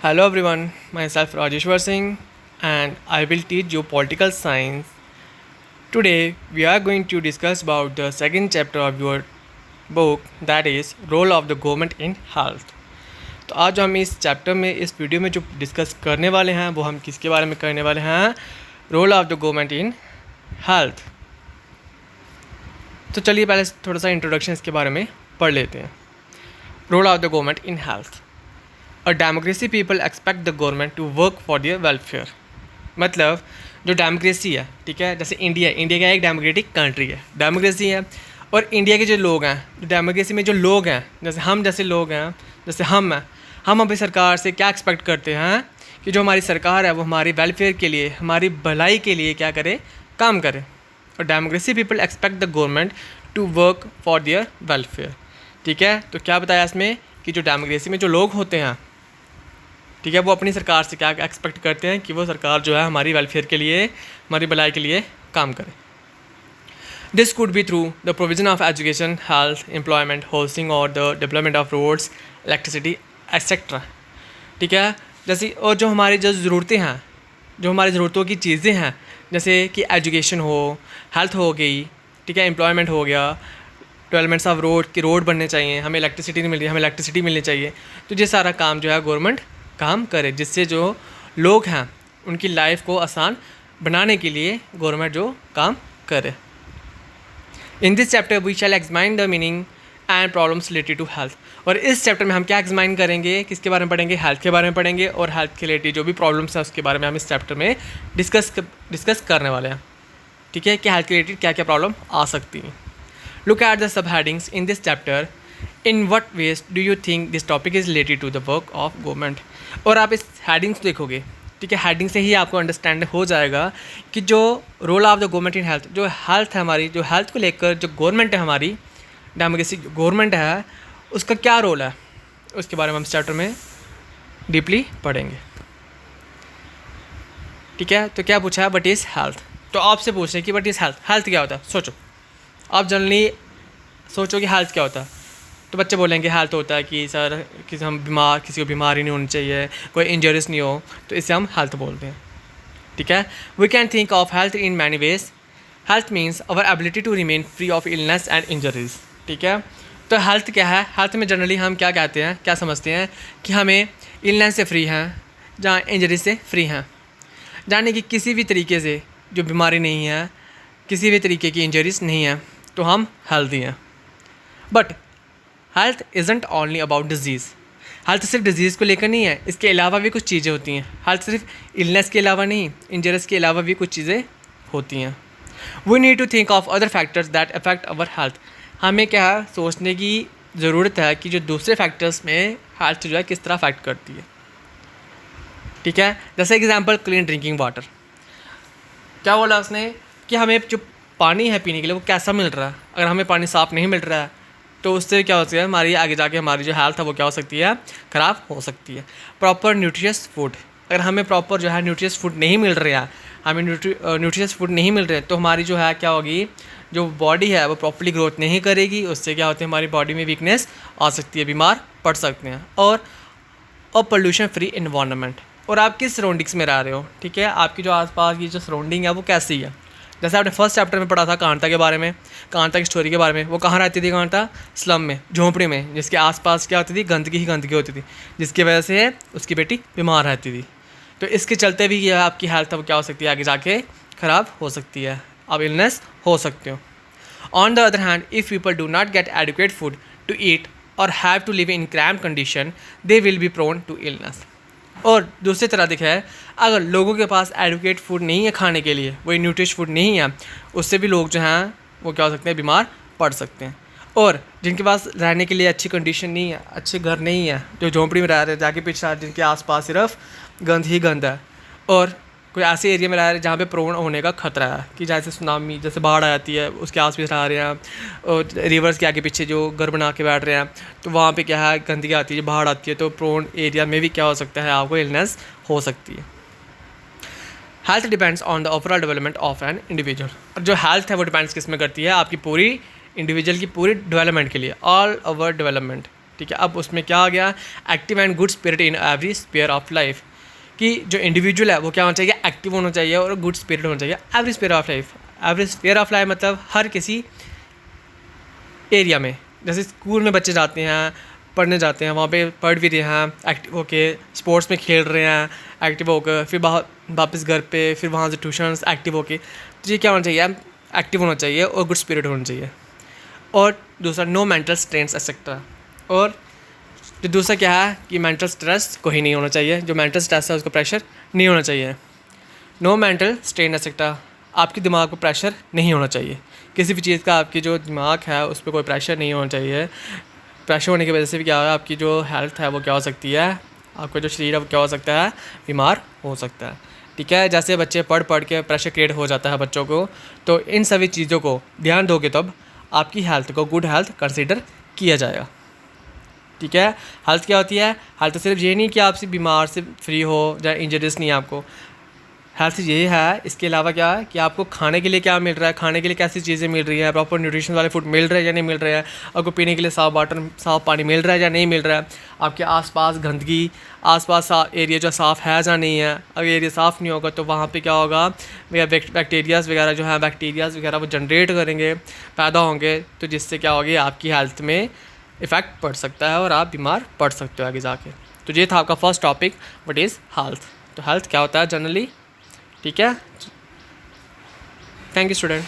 Hello everyone, myself Rajeshwar Singh and I will teach you political science. Today we are going to discuss about the second chapter of your book, that is role of the government in health. तो आज हम इस chapter में इस video में जो discuss करने वाले हैं वो हम किसके बारे में करने वाले हैं, role of the government in health. तो चलिए पहले थोड़ा सा इंट्रोडक्शन इसके बारे में पढ़ लेते हैं। Role of the government in health. A democracy people expect the government to work for their welfare. मतलब जो डेमोक्रेसी है, ठीक है, जैसे इंडिया का एक डेमोक्रेटिक कंट्री है, डेमोक्रेसी है, और इंडिया के जो लोग हैं, जो डेमोक्रेसी में जो लोग हैं, जैसे लोग हैं, जैसे हम हैं, हम अपनी सरकार से क्या एक्सपेक्ट करते हैं कि जो हमारी सरकार है वो हमारी वेलफेयर के लिए, हमारी भलाई के लिए क्या करे, काम करे। और democracy people expect the government to work for their welfare. ठीक है, तो क्या बताया इसमें कि जो डेमोक्रेसी में जो लोग होते हैं, ठीक है, वो अपनी सरकार से क्या एक्सपेक्ट करते हैं कि वो सरकार जो है हमारी वेलफेयर के लिए, हमारी भलाई के लिए काम करे। This could be through the provision of education, health, employment, housing और the development of roads, electricity etcetera. ठीक है, जैसे और जो हमारी जो ज़रूरतें हैं, जो हमारी ज़रूरतों की चीज़ें हैं, जैसे कि एजुकेशन हो, हेल्थ हो गई, ठीक है, एम्प्लॉयमेंट हो गया, डेवलपमेंट्स ऑफ रोड बनने चाहिए, हमें इलेक्ट्रिसिटी नहीं मिल रही, हमें इलेक्ट्रिसिटी मिलनी चाहिए। तो ये सारा काम जो है गवर्नमेंट काम करे, जिससे जो लोग हैं उनकी लाइफ को आसान बनाने के लिए गवर्नमेंट जो काम करे। In this chapter we shall examine the meaning and problems related to health. और इस चैप्टर में हम क्या एग्जामाइन करेंगे, किसके बारे में पढ़ेंगे, हेल्थ के बारे में पढ़ेंगे, और हेल्थ के रिलेटेड जो भी प्रॉब्लम्स हैं उसके बारे में हम इस चैप्टर में डिस्कस करने वाले हैं। ठीक है, कि हेल्थ के रिलेटेड क्या क्या प्रॉब्लम आ सकती हैं। Look at the sub headings in this chapter. In what ways do you think this topic is related to the work of government. और आप इस हेडिंग्स देखोगे, ठीक है, हेडिंग से ही आपको अंडरस्टैंड हो जाएगा कि जो role of the government in health, जो हेल्थ है हमारी, जो हेल्थ को लेकर जो गवर्नमेंट है हमारी, डेमोक्रेसी गवर्नमेंट है, उसका क्या रोल है, उसके बारे में हम इस चैप्टर में डीपली पढ़ेंगे। ठीक है, तो क्या पूछा है, व्हाट इज़ हेल्थ। तो आपसे पूछ रहे हैं कि व्हाट इज़ हेल्थ, हेल्थ क्या होता है। सोचो, आप जनरली सोचो कि हेल्थ क्या होता है, तो बच्चे बोलेंगे हेल्थ होता है कि सर किसी को बीमारी नहीं होनी चाहिए, कोई इंजरीज नहीं हो, तो इससे हम हेल्थ बोलते हैं। ठीक है, we can think of health in many ways. Health means our ability to remain free of illness and injuries. ठीक है, तो हेल्थ क्या है, हेल्थ में जनरली हम क्या कहते हैं, क्या समझते हैं कि हमें इलनेस से फ्री हैं, जहाँ इंजरीज से फ्री हैं, यानी कि किसी भी तरीके से जो बीमारी नहीं है, किसी भी तरीके की इंजरीज नहीं है, तो हम हेल्थी हैं। But health isn't only about disease. Health सिर्फ डिजीज़ को लेकर नहीं है, इसके अलावा भी कुछ चीज़ें होती हैं। हेल्थ सिर्फ इलनेस के अलावा नहीं, इंजरीज के अलावा भी कुछ चीज़ें होती हैं। We need to think of other factors that affect our health. हमें क्या सोचने की ज़रूरत है कि जो दूसरे फैक्टर्स में हेल्थ जो है किस तरह अफेक्ट करती है। ठीक है, जैसे एग्जाम्पल क्लीन ड्रिंकिंग वाटर। क्या बोला उसने कि हमें जो पानी है पीने के लिए वो कैसा मिल रहा है। अगर हमें पानी साफ़ नहीं मिल रहा है तो उससे क्या हो सकता है, हमारी आगे जाके हमारी जो हेल्थ है वो क्या हो सकती है, ख़राब हो सकती है। प्रॉपर न्यूट्रिशियस फूड, अगर हमें प्रॉपर जो है न्यूट्रिशियस फूड नहीं मिल रहा है, हमें न्यूट्रिशियस फूड नहीं मिल रहे, तो हमारी जो है क्या होगी, जो बॉडी है वो प्रॉपर्ली ग्रोथ नहीं करेगी। उससे क्या होती है, हमारी बॉडी में वीकनेस आ सकती है, बीमार पड़ सकते हैं। और पोल्यूशन फ्री इन्वायरमेंट, और आप किस सराउंडिंग्स में रह रहे हो। ठीक है, आपकी जो आसपास की जो सराउंडिंग है वो कैसी है। जैसे आपने फर्स्ट चैप्टर में पढ़ा था कांता के बारे में, कांता की स्टोरी के बारे में, वो कहाँ रहती थी कांता, स्लम में, झोंपड़ी में, जिसके आसपास क्या होती थी, गंदगी ही गंदगी होती थी, जिसकी वजह से उसकी बेटी बीमार रहती थी। तो इसके चलते भी यह आपकी हेल्थ अब क्या हो सकती है, आगे जाके ख़राब हो सकती है, अब इलनेस हो सकते हो। On the other hand, if people do not get adequate food to eat और have to live in cramped condition, they will be prone to illness. और दूसरी तरह देखा है, अगर लोगों के पास एडुकेट फूड नहीं है खाने के लिए, वही न्यूट्रिश फूड नहीं है, उससे भी लोग जो हैं वो क्या हो सकते हैं, बीमार पड़ सकते हैं। और जिनके पास रहने के लिए अच्छी कंडीशन नहीं है, अच्छे घर नहीं है, जो झोंपड़ी में रह रहे हैं, जाके पीछे जिनके आसपास सिर्फ गंद ही गंद है, और कोई ऐसे एरिया में रह रहे हैं जहाँ पे प्रोन होने का खतरा है, कि जैसे सुनामी, जैसे बाढ़ आ जाती है, उसके आस-पास रह रहे हैं, और रिवर्स के आगे पीछे जो घर बना के बैठ रहे हैं, तो वहाँ पे क्या है, गंदगी आती है, बाढ़ आती है, तो प्रोन एरिया में भी क्या हो सकता है, आपको इलनेस हो सकती है। Health depends on the overall development of an individual. और जो हेल्थ है वो डिपेंड्स किस में करती है, आपकी पूरी इंडिविजुअल की पूरी डेवलपमेंट के लिए, ऑल ओवर डेवलपमेंट। ठीक है। अब उसमें क्या आ गया, active and good spirit in every sphere of life, कि जो इंडिविजुअल है वो क्या होना चाहिए, एक्टिव होना चाहिए और गुड स्पिरिट होना चाहिए every sphere of life. Every sphere of life मतलब हर किसी एरिया में। जैसे स्कूल में बच्चे जाते हैं, पढ़ने जाते हैं, वहाँ पे पढ़ भी रहे हैं, एक्टिव होके स्पोर्ट्स में खेल रहे हैं, एक्टिव होकर फिर वापस घर पे, फिर वहाँ से ट्यूशन्स एक्टिव होके, तो ये क्या होना चाहिए, एक्टिव होना चाहिए और गुड स्पिरिट होना चाहिए। और दूसरा नो मेंटल स्ट्रेंस एक्सेट्रा। और जो दूसरा क्या है कि मेंटल स्ट्रेस कोई नहीं होना चाहिए, जो मेंटल स्ट्रेस है उसको प्रेशर नहीं होना चाहिए। नो मेंटल स्ट्रेन एक्सेट्रा, आपके दिमाग पर प्रेशर नहीं होना चाहिए, किसी भी चीज़ का आपकी जो दिमाग है उस पर कोई प्रेशर नहीं होना चाहिए। प्रेशर होने की वजह से भी क्या है, आपकी जो हेल्थ है वो क्या हो सकती है, आपका जो शरीर है वो क्या हो सकता है, बीमार हो सकता है। ठीक है, जैसे बच्चे पढ़ पढ़ के प्रेशर क्रिएट हो जाता है बच्चों को, तो इन सभी चीज़ों को ध्यान दोगे तब आपकी हेल्थ को गुड हेल्थ कंसिडर किया जाएगा। ठीक है, हेल्थ क्या होती है, हेल्थ सिर्फ ये नहीं कि आप सिर्फ बीमार से फ्री हो या इंजरीज नहीं है आपको। हेल्थ ये है, इसके अलावा क्या है कि आपको खाने के लिए क्या मिल रहा है, खाने के लिए कैसी चीज़ें मिल रही हैं, प्रॉपर न्यूट्रिशन वाले फूड मिल रहे हैं या नहीं मिल रहे हैं, आपको पीने के लिए साफ़ वाटर साफ़ पानी मिल रहा है या नहीं मिल रहा है, आपके आसपास गंदगी, आसपास एरिया जो साफ़ है या नहीं है। अगर एरिया साफ़ नहीं होगा तो वहाँ पे क्या होगा, बैक्टीरियाज़ वगैरह जो है, बैक्टीरियाज़ वगैरह वो जनरेट करेंगे, पैदा होंगे, तो जिससे क्या होगी, आपकी हेल्थ में इफ़ेक्ट पड़ सकता है और आप बीमार पड़ सकते हो आगे जाके। तो ये था आपका first topic, what is health. तो हेल्थ क्या होता है जनरली, ठीक है। Thank you student.